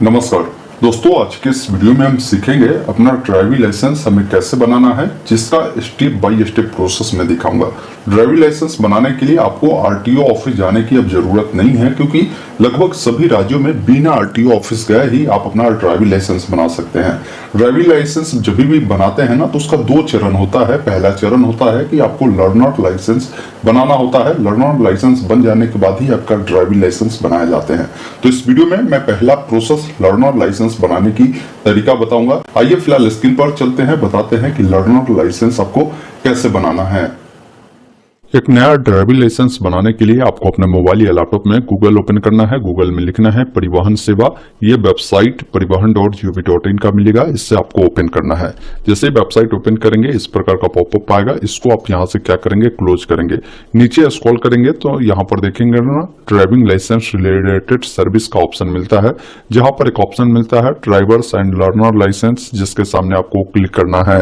नमस्कार दोस्तों, आज के इस वीडियो में हम सीखेंगे अपना ड्राइविंग लाइसेंस हमें कैसे बनाना है, जिसका स्टेप बाय स्टेप प्रोसेस में दिखाऊंगा। ड्राइविंग लाइसेंस बनाने के लिए आपको आरटीओ ऑफिस जाने की अब जरूरत नहीं है, क्योंकि लगभग सभी राज्यों में बिना आरटीओ ऑफिस गए ही आप अपना ड्राइविंग लाइसेंस बना सकते हैं। ड्राइविंग लाइसेंस जब भी बनाते हैं ना, तो उसका दो चरण होता है। पहला चरण होता है कि आपको लर्नर लाइसेंस बनाना होता है। लर्नर लाइसेंस बन जाने के बाद ही आपका ड्राइविंग लाइसेंस बनाए जाते हैं। तो इस वीडियो में मैं पहला प्रोसेस लर्नर लाइसेंस बनाने की तरीका बताऊंगा। आइए फिलहाल स्क्रीन पर चलते हैं, बताते हैं कि लर्नर लाइसेंस आपको कैसे बनाना है। एक नया ड्राइविंग लाइसेंस बनाने के लिए आपको अपने मोबाइल या लैपटॉप में गूगल ओपन करना है। गूगल में लिखना है परिवहन सेवा। ये वेबसाइट परिवहन.gov.in का मिलेगा, इससे आपको ओपन करना है। जैसे वेबसाइट ओपन करेंगे इस प्रकार का पॉपअप आएगा। इसको आप यहाँ से क्या करेंगे, क्लोज करेंगे। नीचे स्क्रॉल करेंगे तो यहाँ पर देखेंगे ना, ड्राइविंग लाइसेंस रिलेटेड सर्विस का ऑप्शन मिलता है, जहां पर एक ऑप्शन मिलता है ड्राइवर्स एंड लर्नर लाइसेंस, जिसके सामने आपको क्लिक करना है।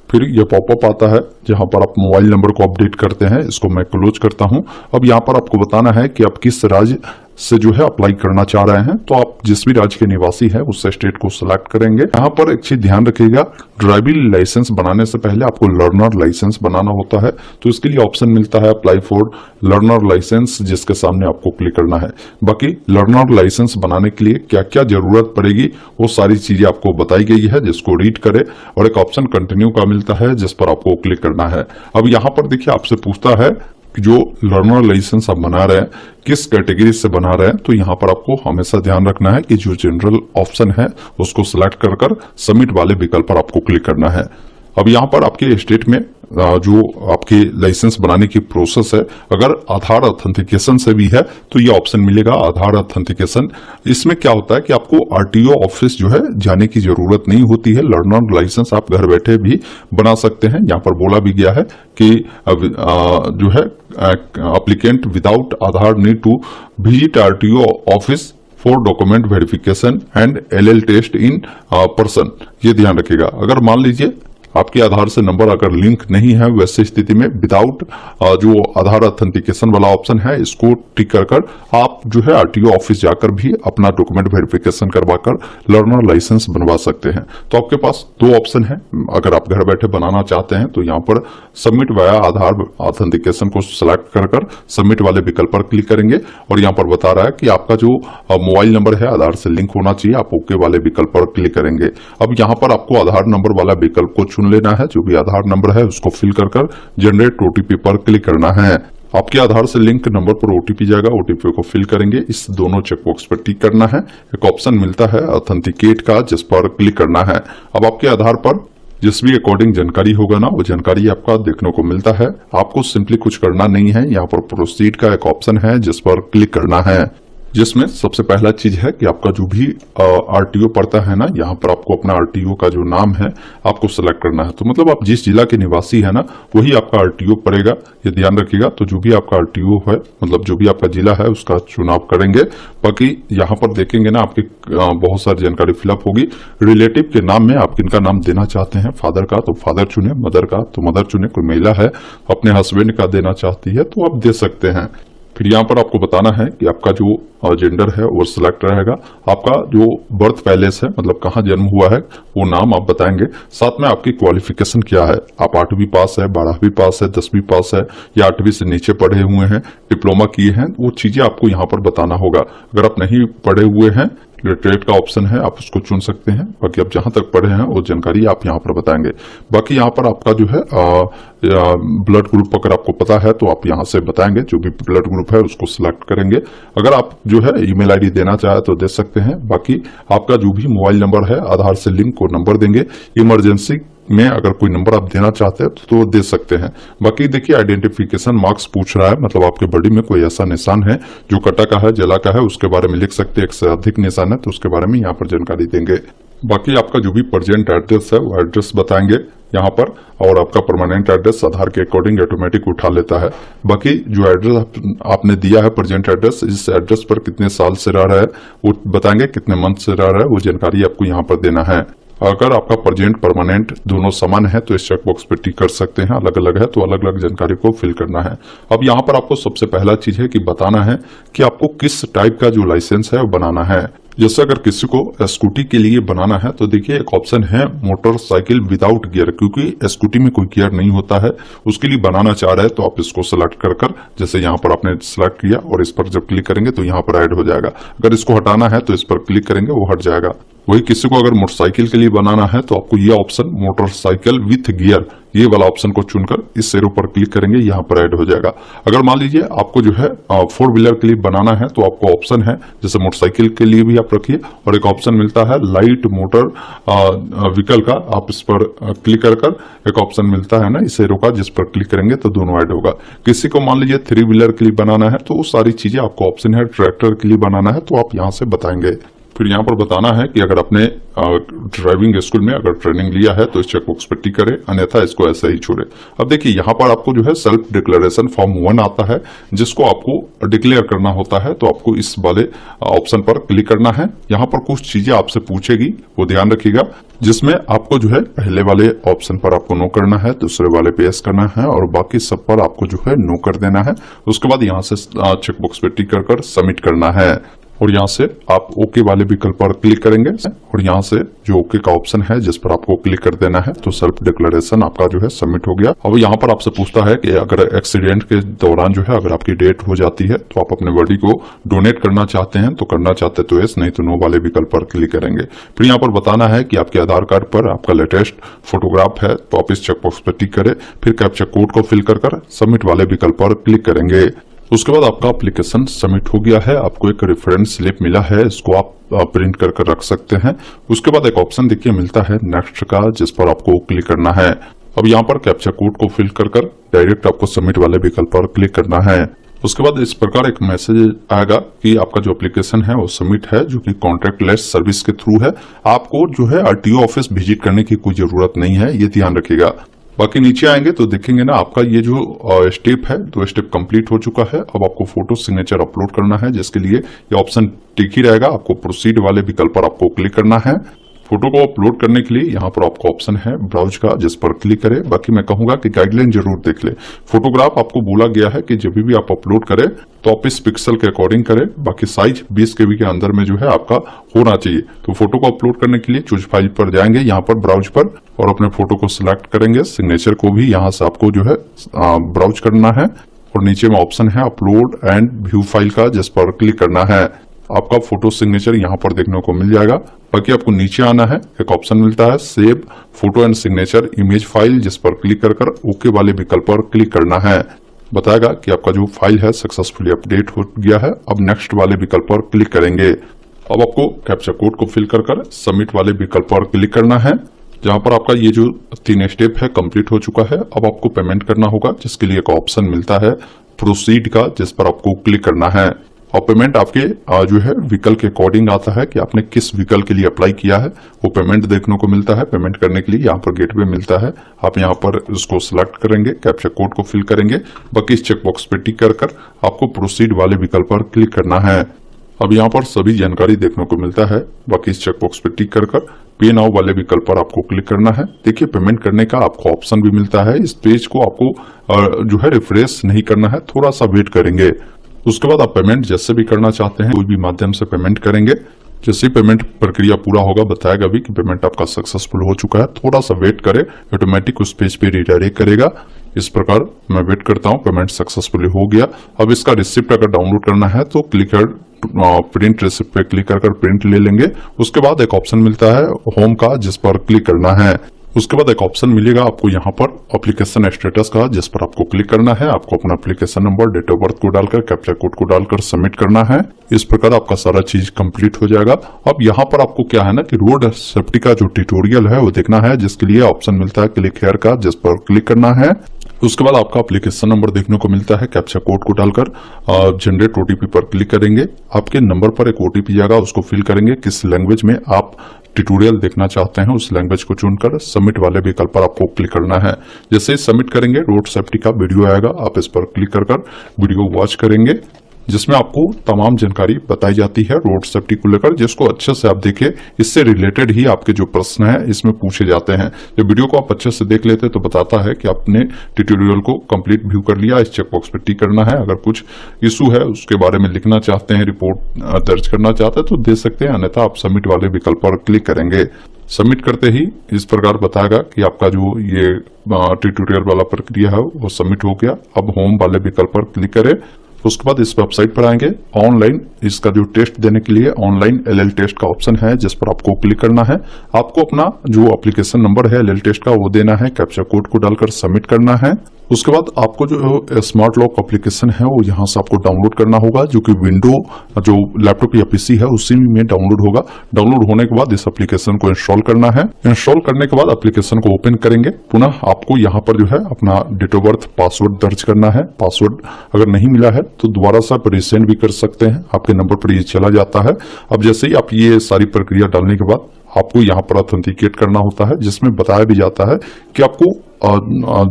फिर यह पॉपअप आता है जहां पर आप मोबाइल नंबर को अपडेट करते हैं। इसको मैं क्लोज करता हूं। अब यहां पर आपको बताना है कि आप किस राज्य से जो है अप्लाई करना चाह रहे हैं। तो आप जिस भी राज्य के निवासी हैं उस स्टेट को सिलेक्ट करेंगे। यहाँ पर एक चीज ध्यान रखिएगा, ड्राइविंग लाइसेंस बनाने से पहले आपको लर्नर लाइसेंस बनाना होता है। तो इसके लिए ऑप्शन मिलता है अप्लाई फॉर लर्नर लाइसेंस, जिसके सामने आपको क्लिक करना है। बाकी लर्नर लाइसेंस बनाने के लिए क्या क्या जरूरत पड़ेगी वो सारी चीजें आपको बताई गई है, जिसको रीड करें। और एक ऑप्शन कंटिन्यू का मिलता है, जिस पर आपको क्लिक करना है। अब यहाँ पर देखिए आपसे पूछता है जो लर्नर लाइसेंस आप बना रहे हैं किस कैटेगरी से बना रहे हैं। तो यहाँ पर आपको हमेशा ध्यान रखना है कि जो जनरल ऑप्शन है उसको सिलेक्ट कर सबमिट वाले विकल्प पर आपको क्लिक करना है। अब यहाँ पर आपके स्टेट में जो आपके लाइसेंस बनाने की प्रोसेस है, अगर आधार ऑथेंटिकेशन से भी है तो ये ऑप्शन मिलेगा आधार ऑथेंटिकेशन। इसमें क्या होता है कि आपको आरटीओ ऑफिस जो है जाने की जरूरत नहीं होती है। लर्नर लाइसेंस आप घर बैठे भी बना सकते हैं। यहाँ पर बोला भी गया है कि जो है applicant without Aadhaar need to visit RTO office for document verification and LL test in person. ये ध्यान रखिएगा। अगर मान लीजिए आपके आधार से नंबर अगर लिंक नहीं है, वैसे स्थिति में विदाउट जो आधार ऑथेंटिकेशन वाला ऑप्शन है इसको टिक कर आप जो है आरटीओ ऑफिस जाकर भी अपना डॉक्यूमेंट वेरिफिकेशन करवाकर लर्नर लाइसेंस बनवा सकते हैं। तो आपके पास दो ऑप्शन है। अगर आप घर बैठे बनाना चाहते हैं तो यहाँ पर सबमिट वाया आधार ऑथेंटिकेशन को सिलेक्ट कर सबमिट वाले विकल्प पर क्लिक करेंगे। और यहाँ पर बता रहा है कि आपका जो मोबाइल नंबर है आधार से लिंक होना चाहिए। आप ओके वाले विकल्प पर क्लिक करेंगे। अब यहाँ पर आपको आधार नंबर वाला विकल्प को चुन लेना है। जो भी आधार नंबर है उसको फिल कर जनरेट ओटीपी पर क्लिक करना है। आपके आधार से लिंक नंबर पर ओटीपी जाएगा, ओटीपी को फिल करेंगे। इस दोनों चेकबॉक्स पर टिक करना है। एक ऑप्शन मिलता है ऑथेंटिकेट का, जिस पर क्लिक करना है। अब आपके आधार पर जिस भी अकॉर्डिंग जानकारी होगा ना, वो जानकारी आपका देखने को मिलता है। आपको सिंपली कुछ करना नहीं है। यहाँ पर प्रोसीड का एक ऑप्शन है, जिस पर क्लिक करना है, जिसमें सबसे पहला चीज है कि आपका जो भी आरटीओ पड़ता है ना, यहाँ पर आपको अपना आरटीओ का जो नाम है आपको सिलेक्ट करना है। तो मतलब आप जिस जिला के निवासी है ना, वही आपका आरटीओ पड़ेगा। ये ध्यान रखिएगा। तो जो भी आपका आरटीओ है, मतलब जो भी आपका जिला है, उसका चुनाव करेंगे। बाकी यहाँ पर देखेंगे ना, आपकी बहुत सारी जानकारी फिलअप होगी। रिलेटिव के नाम में आप किनका नाम देना चाहते हैं, फादर का तो फादर चुने, मदर का तो मदर चुने। कोई महिला है अपने हस्बैंड का देना चाहती है तो आप दे सकते हैं। फिर यहाँ पर आपको बताना है कि आपका जो जेंडर है वो सिलेक्ट रहेगा। आपका जो बर्थ पैलेस है, मतलब कहाँ जन्म हुआ है, वो नाम आप बताएंगे। साथ में आपकी क्वालिफिकेशन क्या है, आप 8वीं पास है, 12वीं पास है, 10वीं पास है, या 8वीं से नीचे पढ़े हुए हैं, डिप्लोमा किए हैं, वो चीजें आपको यहाँ पर बताना होगा। अगर आप नहीं पढ़े हुए हैं, लिटरेट का ऑप्शन है, आप उसको चुन सकते हैं। बाकी आप जहां तक पढ़े हैं वो जानकारी आप यहाँ पर बताएंगे। बाकी यहाँ पर आपका जो है ब्लड ग्रुप अगर आपको पता है तो आप यहाँ से बताएंगे। जो भी ब्लड ग्रुप है उसको सिलेक्ट करेंगे। अगर आप जो है ईमेल आईडी देना चाहे तो दे सकते हैं। बाकी आपका जो भी मोबाइल नंबर है आधार से लिंक को नंबर देंगे। इमरजेंसी में अगर कोई नंबर आप देना चाहते हैं तो दे सकते हैं। बाकी देखिए आइडेंटिफिकेशन मार्क्स पूछ रहा है, मतलब आपके बॉडी में कोई ऐसा निशान है जो कटा का है, जला का है, उसके बारे में लिख सकते हैं। एक से अधिक निशान है तो उसके बारे में यहाँ पर जानकारी देंगे। बाकी आपका जो भी प्रेजेंट एड्रेस है वो एड्रेस बताएंगे यहाँ पर। और आपका परमानेंट एड्रेस आधार के अकॉर्डिंग ऑटोमेटिक उठा लेता है। बाकी जो एड्रेस आपने दिया है प्रेजेंट एड्रेस, इस एड्रेस पर कितने साल से रह रहा है वो बताएंगे, कितने मंथ से रह रहा है वो जानकारी आपको यहाँ पर देना है। अगर आपका प्रेजेंट परमानेंट दोनों समान है तो इस चेकबॉक्स पे टिक कर सकते हैं। अलग अलग है तो अलग अलग जानकारी को फिल करना है। अब यहाँ पर आपको सबसे पहला चीज है कि बताना है कि आपको किस टाइप का जो लाइसेंस है वो बनाना है। जैसे अगर किसी को स्कूटी के लिए बनाना है तो देखिए एक ऑप्शन है मोटरसाइकिल विदाउट गियर, क्योंकि स्कूटी में कोई गियर नहीं होता है, उसके लिए बनाना चाह रहे हैं तो आप इसको सिलेक्ट कर जैसे यहाँ पर आपने सिलेक्ट किया और इस पर जब क्लिक करेंगे तो यहाँ पर ऐड हो जाएगा। अगर इसको हटाना है तो इस पर क्लिक करेंगे, वो हट जाएगा। वही किसी को अगर मोटरसाइकिल के लिए बनाना है तो आपको ये ऑप्शन मोटरसाइकिल विथ गियर, ये वाला ऑप्शन को चुनकर इस एरो पर क्लिक करेंगे, यहाँ पर ऐड हो जाएगा। अगर मान लीजिए आपको जो है 4 व्हीलर के लिए बनाना है तो आपको ऑप्शन है जैसे मोटरसाइकिल के लिए भी आप रखिए, और एक ऑप्शन मिलता है लाइट मोटर व्हीकल का, आप इस पर क्लिक कर एक ऑप्शन मिलता है ना इस एरो का, जिस पर क्लिक करेंगे तो दोनों ऐड होगा। किसी को मान लीजिए 3 व्हीलर के लिए बनाना है तो वो सारी चीजें आपको ऑप्शन है। ट्रैक्टर के लिए बनाना है तो आप यहाँ से बताएंगे। फिर यहाँ पर बताना है कि अगर आपने ड्राइविंग स्कूल में अगर ट्रेनिंग लिया है तो इस चेकबॉक्स पर टिक करें, अन्यथा इसको ऐसे ही छोड़े। अब देखिए यहाँ पर आपको जो है सेल्फ डिक्लेरेशन फॉर्म 1 आता है, जिसको आपको डिक्लेयर करना होता है, तो आपको इस वाले ऑप्शन पर क्लिक करना है। यहाँ पर कुछ चीजें आपसे पूछेगी, वो ध्यान रखिएगा, जिसमें आपको जो है पहले वाले ऑप्शन पर आपको नो करना है, दूसरे वाले पे यस करना है, और बाकी सब पर आपको जो है नो कर देना है। उसके बाद यहाँ से चेकबॉक्स पे टिक कर सबमिट करना है, और यहाँ से आप ओके वाले विकल्प पर क्लिक करेंगे, और यहाँ से जो ओके का ऑप्शन है जिस पर आपको क्लिक कर देना है, तो सेल्फ डिक्लेरेशन आपका जो है सबमिट हो गया। अब यहाँ पर आपसे पूछता है कि अगर एक्सीडेंट के दौरान जो है अगर आपकी डेथ हो जाती है तो आप अपने बॉडी को डोनेट करना चाहते हैं, तो करना चाहते तो यस, नहीं तो नो वाले विकल्प पर क्लिक करेंगे। फिर यहाँ पर बताना है कि आपके आधार कार्ड पर आपका लेटेस्ट फोटोग्राफ है, तो आप इस चेकबॉक्स पर टिक करें, फिर कैप्चा कोड को फिल कर सबमिट वाले विकल्प पर क्लिक करेंगे। उसके बाद आपका एप्लीकेशन सबमिट हो गया है, आपको एक रेफरेंस स्लिप मिला है, इसको आप प्रिंट कर रख सकते हैं। उसके बाद एक ऑप्शन देखिए मिलता है नेक्स्ट का, जिस पर आपको क्लिक करना है। अब यहाँ पर कैप्चा कोड को फिल कर डायरेक्ट आपको सबमिट वाले विकल्प पर क्लिक करना है। उसके बाद इस प्रकार एक मैसेज आएगा कि आपका जो एप्लीकेशन है वो सबमिट है, जो कि कॉन्ट्रैक्टलेस सर्विस के थ्रू है। आपको जो है आरटीओ ऑफिस विजिट करने की कोई जरूरत नहीं है, ये ध्यान रखिएगा। बाकी नीचे आएंगे तो देखेंगे ना आपका ये जो स्टेप है, 2 स्टेप कंप्लीट हो चुका है। अब आपको फोटो सिग्नेचर अपलोड करना है, जिसके लिए ये ऑप्शन टिक ही रहेगा। आपको प्रोसीड वाले विकल्प पर आपको क्लिक करना है। फोटो को अपलोड करने के लिए यहाँ पर आपका ऑप्शन है ब्राउज का, जिस पर क्लिक करें। बाकी मैं कहूंगा कि गाइडलाइन जरूर देख ले। फोटोग्राफ आपको बोला गया है कि जब भी आप अपलोड करें तो आप इस पिक्सल के अकॉर्डिंग करें, बाकी साइज 20 KB के अंदर में जो है आपका होना चाहिए। तो फोटो को अपलोड करने के लिए चूज फाइल पर जाएंगे, यहाँ पर ब्राउज पर, और अपने फोटो को सिलेक्ट करेंगे। सिग्नेचर को भी यहाँ से आपको जो है ब्राउज करना है, और नीचे में ऑप्शन है अपलोड एंड व्यू फाइल का, जिस पर क्लिक करना है। आपका फोटो सिग्नेचर यहाँ पर देखने को मिल जाएगा। बाकी आपको नीचे आना है, एक ऑप्शन मिलता है save photo and signature image file, जिस पर क्लिक कर ओके वाले विकल्प पर क्लिक करना है। बताएगा कि आपका जो फाइल है सक्सेसफुली अपडेट हो गया है। अब नेक्स्ट वाले विकल्प पर क्लिक करेंगे। अब आपको कैप्चा कोड को फिल कर सबमिट वाले विकल्प पर क्लिक करना है, जहां पर आपका ये जो 3 स्टेप है कंप्लीट हो चुका है। अब आपको पेमेंट करना होगा, जिसके लिए एक ऑप्शन मिलता है प्रोसीड का, जिस पर आपको क्लिक करना है। और पेमेंट आपके जो है व्हीकल के अकॉर्डिंग आता है कि आपने किस व्हीकल के लिए अप्लाई किया है, वो पेमेंट देखने को मिलता है। पेमेंट करने के लिए यहाँ पर गेटवे मिलता है, आप यहाँ पर उसको सिलेक्ट करेंगे, कैप्चा कोड को फिल करेंगे। बाकी इस चेकबॉक्स पे टिक कर आपको प्रोसीड वाले विकल्प पर क्लिक करना है। अब यहाँ पर सभी जानकारी देखने को मिलता है। बाकी इस चेकबॉक्स पे टिक कर पे नाउ वाले विकल्प पर आपको क्लिक करना है। देखिए पेमेंट करने का आपको ऑप्शन भी मिलता है। इस पेज को आपको जो है रिफ्रेश नहीं करना है, थोड़ा सा वेट करेंगे। उसके बाद आप पेमेंट जैसे भी करना चाहते हैं कोई भी माध्यम से पेमेंट करेंगे। जैसे पेमेंट प्रक्रिया पूरा होगा बताएगा भी कि पेमेंट आपका सक्सेसफुल हो चुका है। थोड़ा सा वेट करें, ऑटोमेटिक उस पेज पे रिडायरेक्ट करेगा। इस प्रकार मैं वेट करता हूं, पेमेंट सक्सेसफुली हो गया। अब इसका रिसिप्ट अगर डाउनलोड करना है तो क्लिक प्रिंट रिसिप्ट पे क्लिक कर प्रिंट ले लेंगे। उसके बाद एक ऑप्शन मिलता है होम का, जिस पर क्लिक करना है। उसके बाद एक ऑप्शन मिलेगा आपको यहाँ पर एप्लीकेशन स्टेटस का, जिस पर आपको क्लिक करना है। आपको अपना application number, date of birth को डालकर कैप्चा कोड को डालकर सबमिट करना है। इस प्रकार आपका सारा चीज कंप्लीट हो जाएगा। अब यहाँ पर आपको क्या है ना कि रोड सेफ्टी का जो ट्यूटोरियल है वो देखना है, जिसके लिए ऑप्शन मिलता है क्लिक हेयर का, जिस पर क्लिक करना है। उसके बाद आपका एप्लीकेशन नंबर देखने को मिलता है, कैप्चा कोड को डालकर जनरेट ओटीपी पर क्लिक करेंगे। आपके नंबर पर एक ओटीपी जाएगा, उसको फिल करेंगे। किस लैंग्वेज में आप ट्यूटोरियल देखना चाहते हैं उस लैंग्वेज को चुनकर सबमिट वाले विकल्प पर आपको क्लिक करना है। जैसे ही सबमिट करेंगे रोड सेफ्टी का वीडियो आएगा, आप इस पर क्लिक कर वीडियो वॉच करेंगे। जिसमें आपको तमाम जानकारी बताई जाती है रोड सेफ्टी को लेकर, जिसको अच्छे से आप देखिए। इससे रिलेटेड ही आपके जो प्रश्न है इसमें पूछे जाते हैं। जब वीडियो को आप अच्छे से देख लेते तो बताता है कि आपने ट्यूटोरियल को कंप्लीट व्यू कर लिया। इस चेकबॉक्स पर टिक करना है। अगर कुछ इशू है उसके बारे में लिखना चाहते हैं, रिपोर्ट दर्ज करना चाहते हैं तो दे सकते हैं, अन्यथा आप सबमिट वाले विकल्प पर क्लिक करेंगे। सबमिट करते ही इस प्रकार बताएगा कि आपका जो ये ट्यूटोरियल वाला प्रक्रिया है वो सबमिट हो गया। अब होम वाले विकल्प पर क्लिक करें। उसके बाद इस वेबसाइट पर आएंगे। ऑनलाइन इसका जो टेस्ट देने के लिए ऑनलाइन एलएल टेस्ट का ऑप्शन है, जिस पर आपको क्लिक करना है। आपको अपना जो एप्लीकेशन नंबर है एलएल टेस्ट का वो देना है, कैप्चा कोड को डालकर सबमिट करना है। उसके बाद आपको जो स्मार्ट लॉक एप्लीकेशन है वो यहाँ से आपको डाउनलोड करना होगा, जो कि विंडो जो लैपटॉप या पीसी है उसी में डाउनलोड होगा। डाउनलोड होने के बाद इस एप्लीकेशन को इंस्टॉल करना है। इंस्टॉल करने के बाद एप्लीकेशन को ओपन करेंगे। पुनः आपको यहाँ पर जो है अपना डेट ऑफ बर्थ पासवर्ड दर्ज करना है। पासवर्ड अगर नहीं मिला है तो दोबारा से आप रिसेंड भी कर सकते हैं, आपके नंबर पर ये चला जाता है। अब जैसे ही आप ये सारी प्रक्रिया डालने के बाद आपको यहाँ पर ऑथेंटिकेट करना होता है, जिसमें बताया भी जाता है कि आपको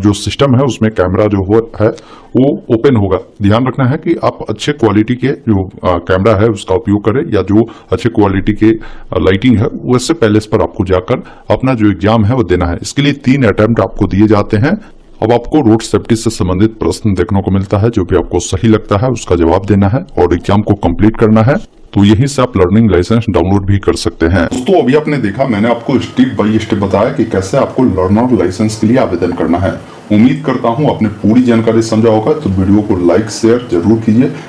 जो सिस्टम है उसमें कैमरा जो है वो ओपन होगा। ध्यान रखना है कि आप अच्छे क्वालिटी के जो कैमरा है उसका उपयोग करें, या जो अच्छे क्वालिटी के लाइटिंग है उससे पहले इस पर आपको जाकर अपना जो एग्जाम है वो देना है। इसके लिए 3 अटेम्प्ट आपको दिए जाते हैं। अब आपको रोड सेफ्टी से संबंधित प्रश्न देखने को मिलता है, जो भी आपको सही लगता है उसका जवाब देना है और एग्जाम को कंप्लीट करना है। तो यहीं से आप लर्निंग लाइसेंस डाउनलोड भी कर सकते हैं। दोस्तों अभी आपने देखा, मैंने आपको स्टेप बाय स्टेप बताया कि कैसे आपको लर्नर लाइसेंस के लिए आवेदन करना है। उम्मीद करता हूं आपने पूरी जानकारी समझा होगा। तो वीडियो को लाइक शेयर जरूर कीजिए।